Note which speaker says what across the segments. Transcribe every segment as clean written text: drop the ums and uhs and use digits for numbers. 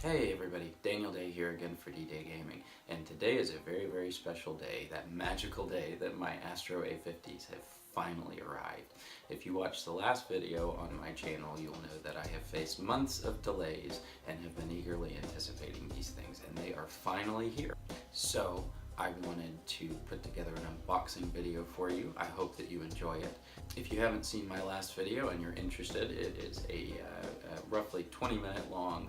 Speaker 1: Hey everybody, Daniel Day here again for DDay Gaming, and today is a very special day, that magical day that my Astro A50s have finally arrived. If you watched the last video on my channel, you'll know that I have faced months of delays and have been eagerly anticipating these things, and they are finally here. So I wanted to put together an unboxing video for you. I hope that you enjoy it. If you haven't seen my last video and you're interested, it is a roughly 20-minute long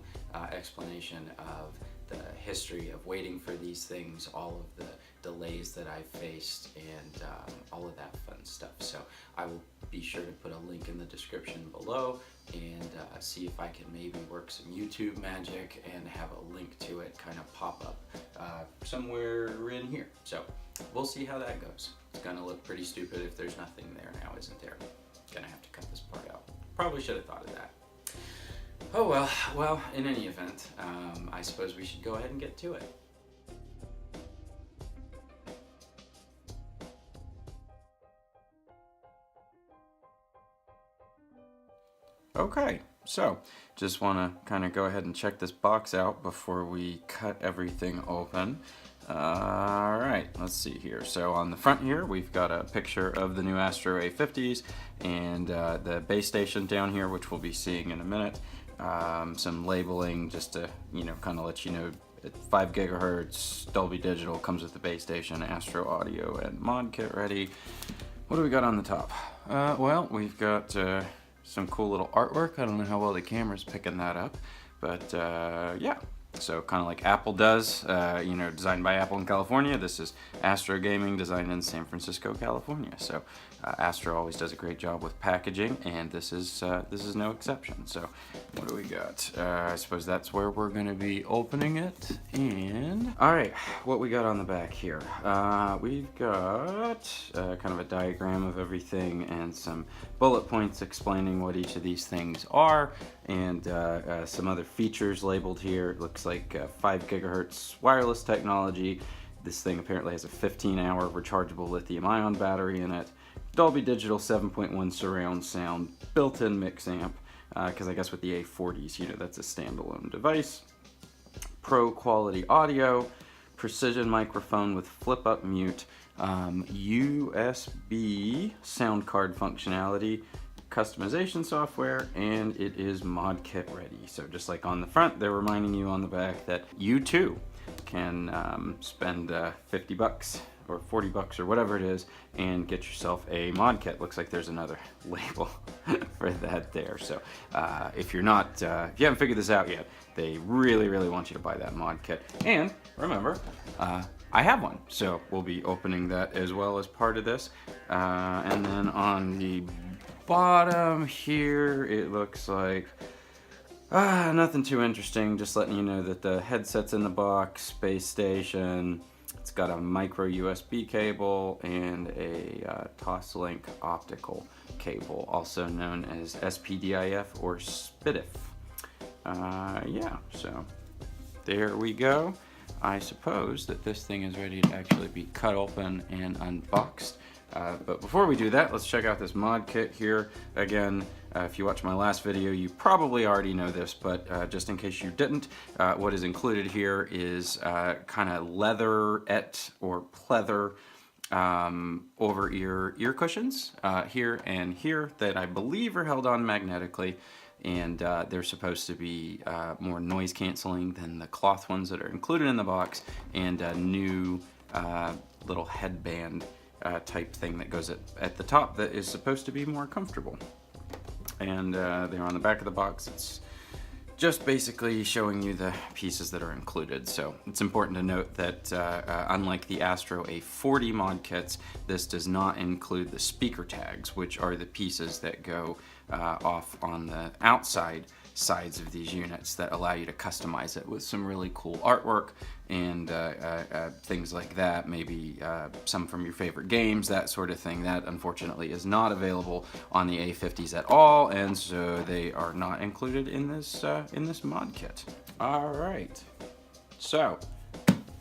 Speaker 1: explanation of the history of waiting for these things, all of the delays that I've faced, and all of that fun stuff. So I will be sure to put a link in the description below and see if I can maybe work some YouTube magic and have a link to it kind of pop up somewhere in here. So we'll see how that goes. It's gonna look pretty stupid if there's nothing there now, isn't there? Gonna have to cut this part out. Probably should have thought of that. Oh well, in any event, I suppose we should go ahead and get to it. Okay, so just want to kind of go ahead and check this box out before we cut everything open. Alright, let's see here. So on the front here, we've got a picture of the new Astro A50s and the base station down here, which we'll be seeing in a minute. Some labeling just to, kind of let you know, 5 gigahertz, Dolby Digital, comes with the base station, Astro Audio, and mod kit ready. What do we got on the top? Well, we've got some cool little artwork. I don't know how well the camera's picking that up, but yeah. So kind of like Apple does, designed by Apple in California. This is Astro Gaming, designed in San Francisco, California. So Astro always does a great job with packaging, and this is no exception. So what do we got? I suppose that's where we're going to be opening it. And all right, what we got on the back here? We've got kind of a diagram of everything and some bullet points explaining what each of these things are, and some other features labeled here. It looks like 5 gigahertz wireless technology. This thing apparently has a 15-hour rechargeable lithium-ion battery in it. Dolby Digital 7.1 surround sound, built-in mix amp, because I guess with the A40s, that's a standalone device. Pro quality audio, precision microphone with flip-up mute, USB sound card functionality, customization software, and it is mod kit ready. So just like on the front, they're reminding you on the back that you too can spend 50 bucks or 40 bucks or whatever it is and get yourself a mod kit. Looks like there's another label for that there. So if you haven't figured this out yet, they really want you to buy that mod kit. And remember, I have one, so we'll be opening that as well as part of this. And then on the bottom here, it looks like nothing too interesting, just letting you know that the headset's in the box, base station, it's got a micro USB cable and a Toslink optical cable, also known as SPDIF or SPDIF. Yeah, so there we go. I suppose that this thing is ready to actually be cut open and unboxed. But before we do that, let's check out this mod kit here. Again, if you watched my last video, you probably already know this, but just in case you didn't, what is included here is kind of leatherette or pleather over-ear cushions here and here that I believe are held on magnetically, and they're supposed to be more noise canceling than the cloth ones that are included in the box, and a new little headband type thing that goes at the top that is supposed to be more comfortable. And there on the back of the box, it's just basically showing you the pieces that are included. So it's important to note that unlike the Astro A40 mod kits, this does not include the speaker tags, which are the pieces that go off on the outside sides of these units that allow you to customize it with some really cool artwork and things like that, maybe some from your favorite games, that sort of thing. That unfortunately is not available on the A50s at all, and so they are not included in this mod kit. All right, so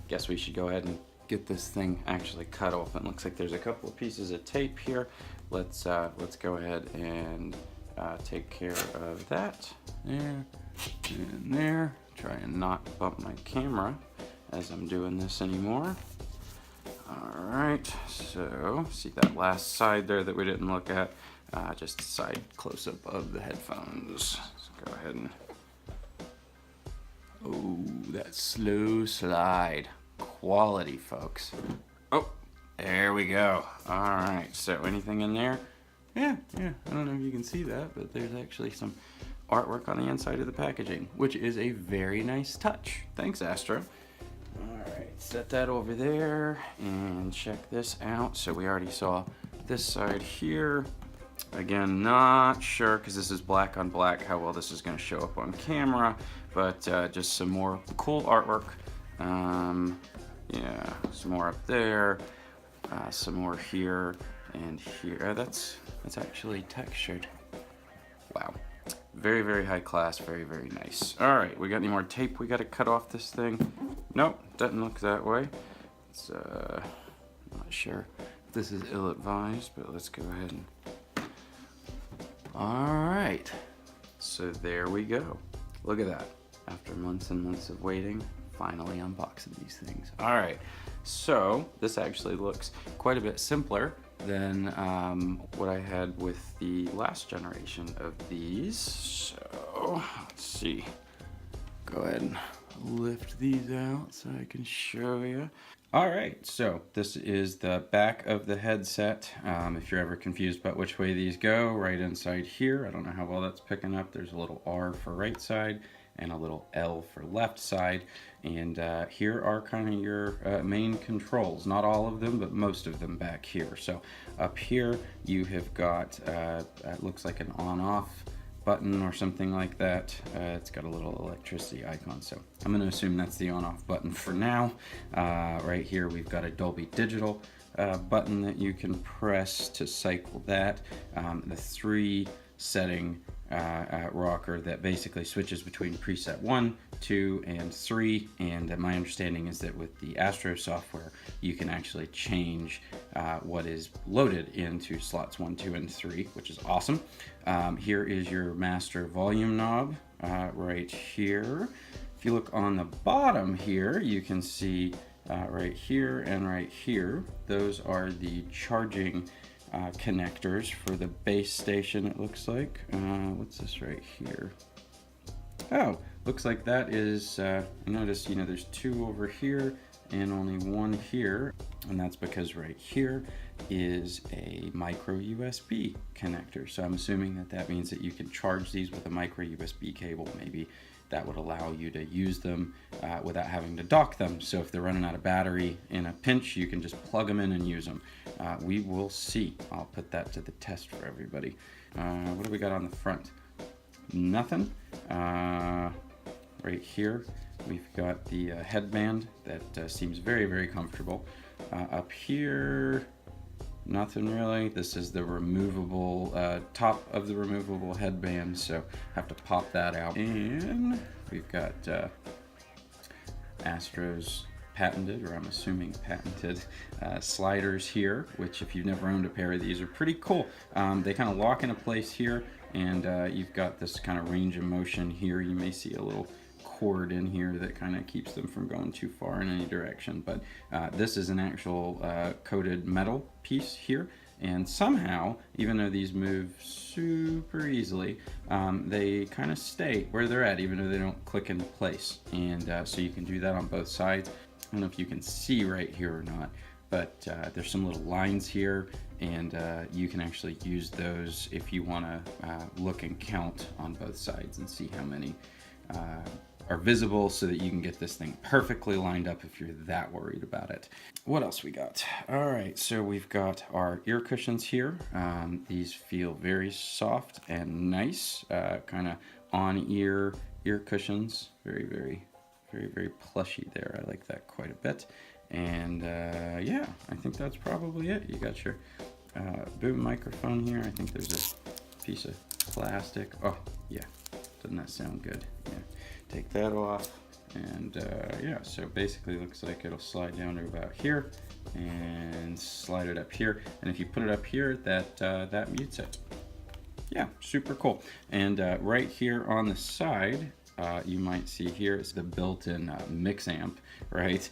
Speaker 1: guess we should go ahead and get this thing actually cut open. Looks like there's a couple of pieces of tape here. Let's go ahead and take care of that. There and there. try and not bump my camera as I'm doing this anymore. Alright, so see that last side there that we didn't look at? Just a side close-up of the headphones. Let's go ahead and... Oh, that slow slide. Quality, folks. Oh, there we go. Alright, so anything in there? Yeah, I don't know if you can see that, but there's actually some artwork on the inside of the packaging, which is a very nice touch. Thanks, Astro. Alright, set that over there and check this out. So we already saw this side here. Again, not sure because this is black on black how well this is going to show up on camera, but just some more cool artwork. Yeah, some more up there, some more here and here. That's actually textured. Wow. Very, very high class, very, very nice. All right, we got any more tape we got to cut off this thing? Nope, doesn't look that way. It's, not sure if this is ill-advised, but let's go ahead and... All right, so there we go. Look at that. After months and months of waiting, finally unboxing these things. All right, so this actually looks quite a bit simpler than what I had with the last generation of these. So let's see. Go ahead and lift these out so I can show you. All right, so this is the back of the headset. If you're ever confused about which way these go, right inside here, I don't know how well that's picking up, there's a little R for right side and a little L for left side. And here are kind of your main controls. Not all of them, but most of them back here. So up here you have got, it looks like an on-off button or something like that. It's got a little electricity icon, so I'm going to assume that's the on-off button for now. Right here we've got a Dolby Digital button that you can press to cycle that. The 3 setting rocker that basically switches between preset 1, 2, and 3, and my understanding is that with the Astro software you can actually change what is loaded into slots 1, 2, and 3, which is awesome. Here is your master volume knob right here. If you look on the bottom here, you can see right here and right here, those are the charging connectors for the base station, it looks like. What's this right here? Oh, looks like that is, I noticed, you know, there's 2 over here and only 1 here, and that's because right here is a micro USB connector. So I'm assuming that that means that you can charge these with a micro USB cable. Maybe that would allow you to use them without having to dock them. So if they're running out of battery in a pinch, you can just plug them in and use them. We will see. I'll put that to the test for everybody. What do we got on the front? Nothing. Right here, we've got the headband that seems very, very comfortable. Up here, nothing really. This is the removable, top of the removable headband, so have to pop that out. And we've got Astro's patented, or I'm assuming patented, sliders here, which if you've never owned a pair of these are pretty cool. They kind of lock into place here, and you've got this kind of range of motion here. You may see a little cord in here that kind of keeps them from going too far in any direction, but this is an actual coated metal piece here, and somehow, even though these move super easily, they kind of stay where they're at, even though they don't click into place. And so you can do that on both sides. I don't know if you can see right here or not, but there's some little lines here, and you can actually use those if you want to look and count on both sides and see how many are visible, so that you can get this thing perfectly lined up if you're that worried about it. What else we got? All right, so we've got our ear cushions here. These feel very soft and nice, kind of on-ear ear cushions. Very, very, very, very plushy there. I like that quite a bit. And yeah, I think that's probably it. You got your boom microphone here. I think there's a piece of plastic. Oh, yeah. Doesn't that sound good? Yeah. Take that off, and yeah, so basically looks like it'll slide down to about here and slide it up here, and if you put it up here, that mutes it. Yeah, super cool. And right here on the side, you might see here is the built-in mix amp, right?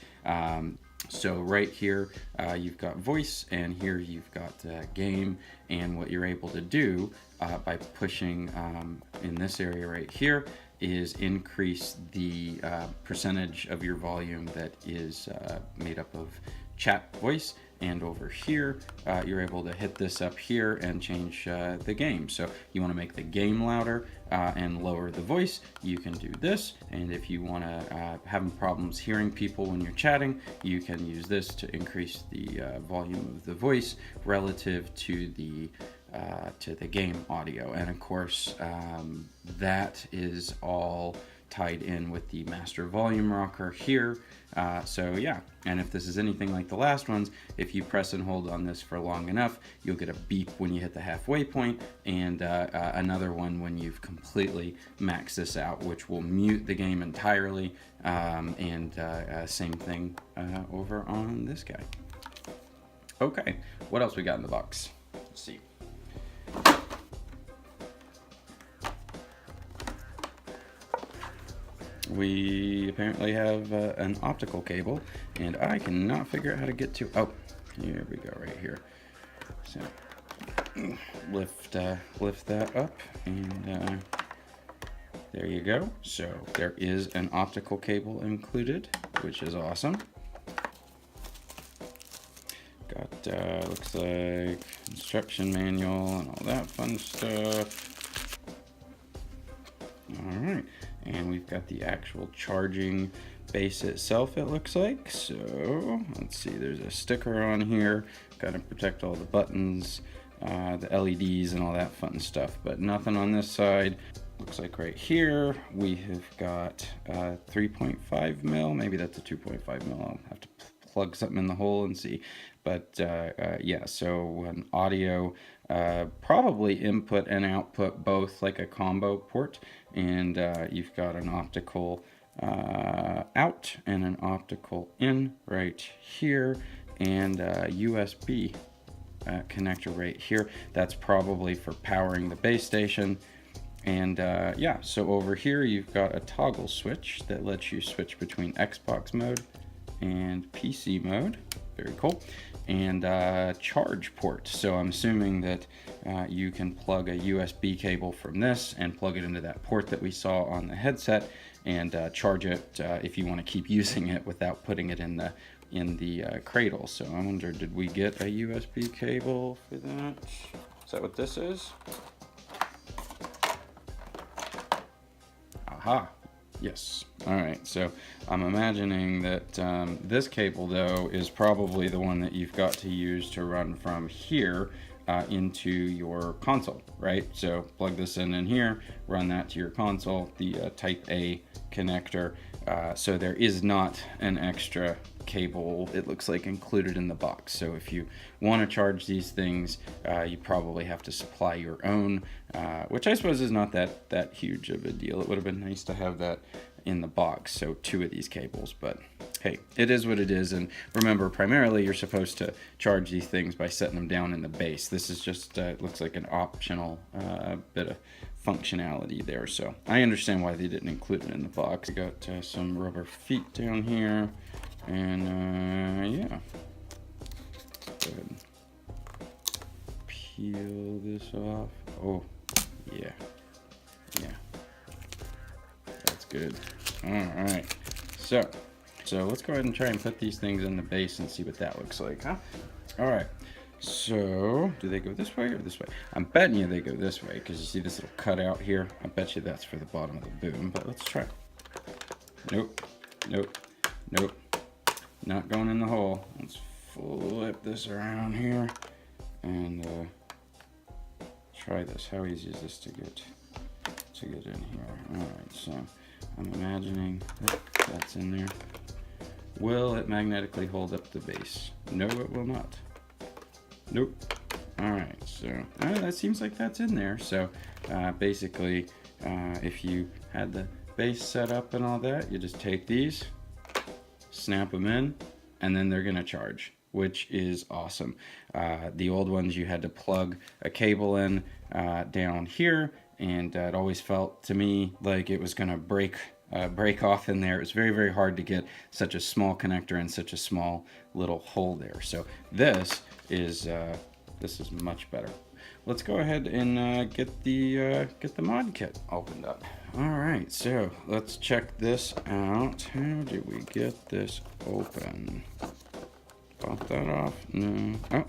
Speaker 1: So right here, you've got voice, and here you've got game, and what you're able to do by pushing in this area right here is increase the percentage of your volume that is made up of chat voice, and over here you're able to hit this up here and change the game. So you want to make the game louder and lower the voice, you can do this. And if you want to having problems hearing people when you're chatting, you can use this to increase the volume of the voice relative to the game audio. And of course that is all tied in with the master volume rocker here. So yeah, and if this is anything like the last ones, if you press and hold on this for long enough, you'll get a beep when you hit the halfway point, and another one when you've completely maxed this out, which will mute the game entirely. And same thing over on this guy. Okay, what else we got in the box? Let's see. We apparently have an optical cable, and I cannot figure out how to get to. Oh, here we go, right here. So lift that up, and there you go. So there is an optical cable included, which is awesome. Got looks like instruction manual and all that fun stuff. All right. And we've got the actual charging base itself, it looks like. So let's see, there's a sticker on here, got to protect all the buttons, the LEDs and all that fun stuff, but nothing on this side. Looks like right here we have got 3.5 mil, maybe that's a 2.5 mil. I'll have to plug something in the hole and see. But yeah, so an audio, probably input and output both, like a combo port, and you've got an optical out and an optical in right here, and USB connector right here. That's probably for powering the base station. And yeah, so over here you've got a toggle switch that lets you switch between Xbox mode and PC mode. Very cool. And charge port. So I'm assuming that you can plug a USB cable from this and plug it into that port that we saw on the headset, and charge it if you want to keep using it without putting it in the cradle. So I wonder, did we get a USB cable for that? Is that what this is? Aha. Yes. All right. So I'm imagining that this cable, though, is probably the one that you've got to use to run from here into your console, right? So plug this in here, run that to your console, the Type A connector. So there is not an extra cable, it looks like, included in the box. So if you want to charge these things, you probably have to supply your own, which I suppose is not that huge of a deal. It would have been nice to have that in the box, so 2 of these cables, but hey, it is what it is. And remember, primarily you're supposed to charge these things by setting them down in the base. This is just it looks like an optional bit of functionality there, so I understand why they didn't include it in the box. We got some rubber feet down here, and yeah, go ahead and peel this off. Oh yeah, that's good. All right, so let's go ahead and try and put these things in the base and see what that looks like, huh? All right, so do they go this way or this way? I'm betting you they go this way, because you see this little cutout here. I bet you that's for the bottom of the boom, but let's try. Nope, not going in the hole. Let's flip this around here and try this. How easy is this to get in here? All right, so I'm imagining that's in there. Will it magnetically hold up the base? No, it will not. Nope. All right, so that seems like that's in there. So basically, if you had the base set up and all that, you just take these, snap them in, and then they're gonna charge, which is awesome. The old ones, you had to plug a cable in down here, and it always felt to me like it was going to break off in there. It was very, very hard to get such a small connector and such a small little hole there. So this is much better. Let's go ahead and get the mod kit opened up. All right, so let's check this out. How do we get this open? Pop that off. No. Oh,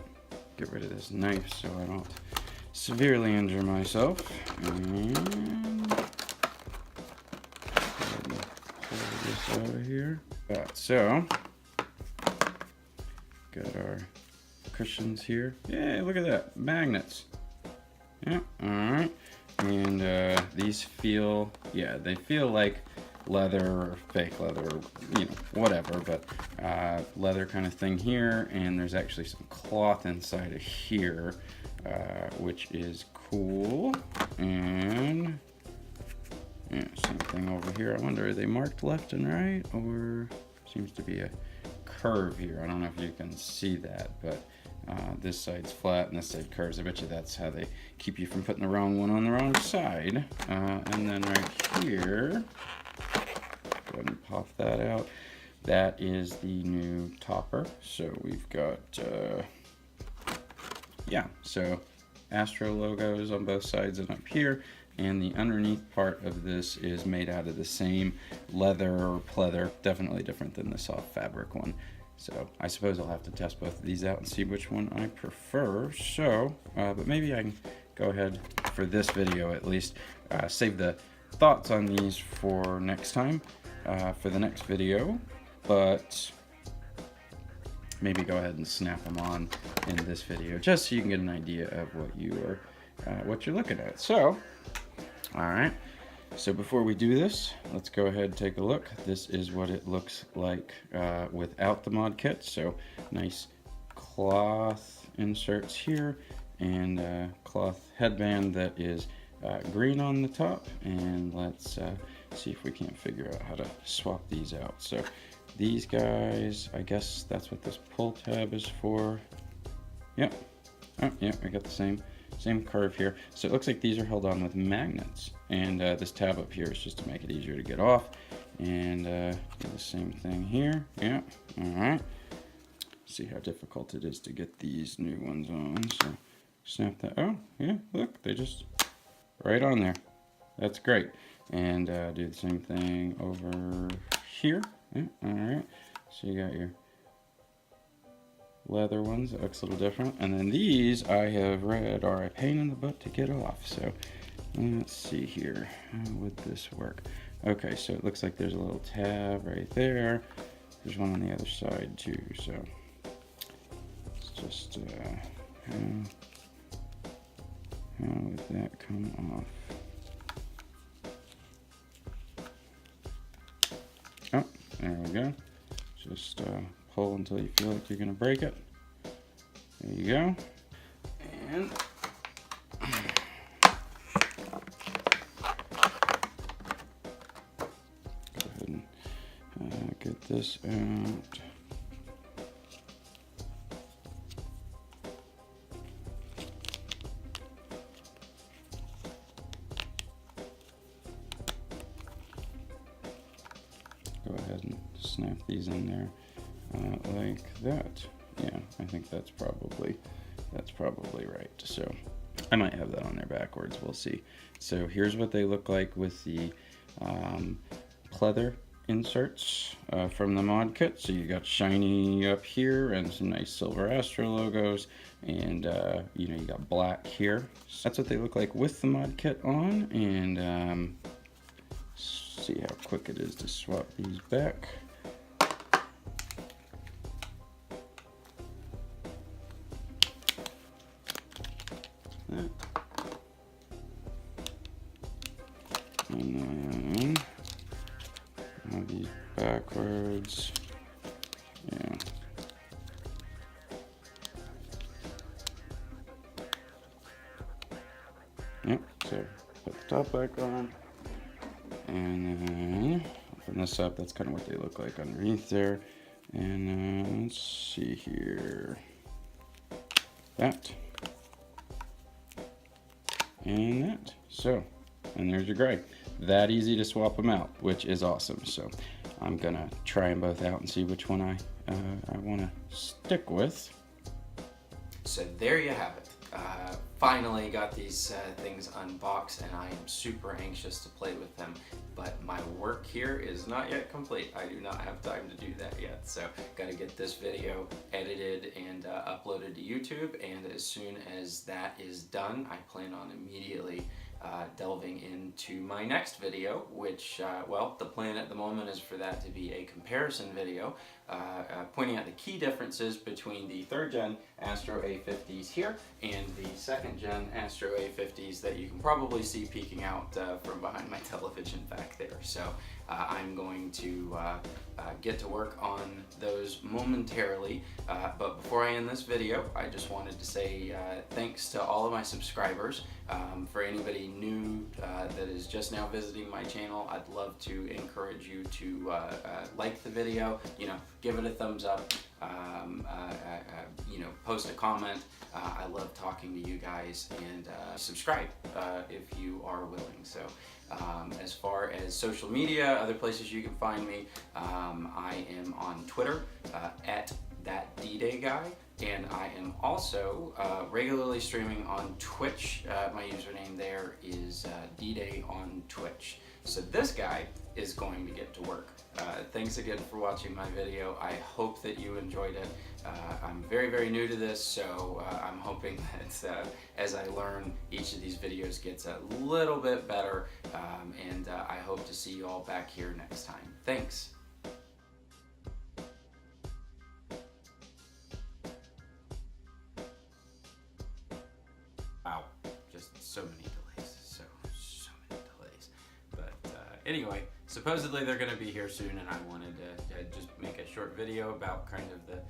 Speaker 1: get rid of this knife so I don't severely injure myself. And pull this out of here. So got our cushions here. Yeah, look at that, magnets. Yeah, all right. And these feel, yeah, they feel like leather or fake leather, or, you know, whatever, but leather kind of thing here. And there's actually some cloth inside of here, which is cool. And yeah, same thing over here. I wonder, are they marked left and right, or seems to be a curve here? I don't know if you can see that, but this side's flat and this side curves. I bet you that's how they keep you from putting the wrong one on the wrong side. And then right here, go ahead and pop that out. That is the new topper. So we've got, yeah, so Astro logos on both sides and up here. And the underneath part of this is made out of the same leather or pleather, definitely different than the soft fabric one. So I suppose I'll have to test both of these out and see which one I prefer. So, but maybe I can go ahead for this video at least, save the thoughts on these for next time, for the next video, but maybe go ahead and snap them on in this video just so you can get an idea of what you're looking at. So, all right. So before we do this, let's go ahead and take a look. This is what it looks like without the mod kit. So nice cloth inserts here, and cloth headband that is green on the top. And let's see if we can't figure out how to swap these out. So these guys, I guess that's what this pull tab is for. Yep. Oh, yeah, we got the same curve here. So it looks like these are held on with magnets, and this tab up here is just to make it easier to get off. And do the same thing here. Yeah, all right. See how difficult it is to get these new ones on. So snap that. Oh yeah, look, they just right on there. That's great. And do the same thing over here. Yeah, all right. So you got your leather ones. That looks a little different. And then these I have read are a pain in the butt to get off. So let's see here. How would this work? Okay, so it looks like there's a little tab right there. There's one on the other side too. So it's just how would that come off? Oh, there we go. Just pull until you feel like you're gonna break it. There you go. And go ahead and get this out. Go ahead and snap these in there like that. Yeah, I think that's probably right. So I might have that on there backwards. We'll see. So here's what they look like with the pleather inserts from the mod kit. So you got shiny up here and some nice silver Astro logos, and you know, you got black here. So that's what they look like with the mod kit on. And see how quick it is to swap these back. And then have these backwards. Yeah. Yep, so put the top back on. And then open this up. That's kind of what they look like underneath there. And let's see here. That. And that. So and there's your gray. That easy to swap them out, which is awesome. So I'm gonna try them both out and see which one I want to stick with. So there you have it. Finally got these things unboxed, and I am super anxious to play with them, but my work here is not yet complete. I do not have time to do that yet, so got to get this video edited and uploaded to YouTube, and as soon as that is done, I plan on immediately delving into my next video, which, well, the plan at the moment is for that to be a comparison video, pointing out the key differences between the 3rd gen Astro A50s here and the 2nd gen Astro A50s that you can probably see peeking out from behind my television back there. So I'm going to get to work on those momentarily, but before I end this video, I just wanted to say thanks to all of my subscribers. For anybody new that is just now visiting my channel, I'd love to encourage you to like the video, give it a thumbs up, post a comment. I love talking to you guys, and subscribe if you are willing. So as far as social media, other places you can find me, I am on Twitter at that DDay guy, and I am also regularly streaming on Twitch. My username there is DDay on Twitch. So this guy is going to get to work. Thanks again for watching my video. I hope that you enjoyed it. I'm very new to this, so I'm hoping that as I learn, each of these videos gets a little bit better, and I hope to see you all back here next time. Thanks. Wow, just so many delays, so many delays. But anyway, supposedly they're going to be here soon, and I wanted to just make a short video about kind of the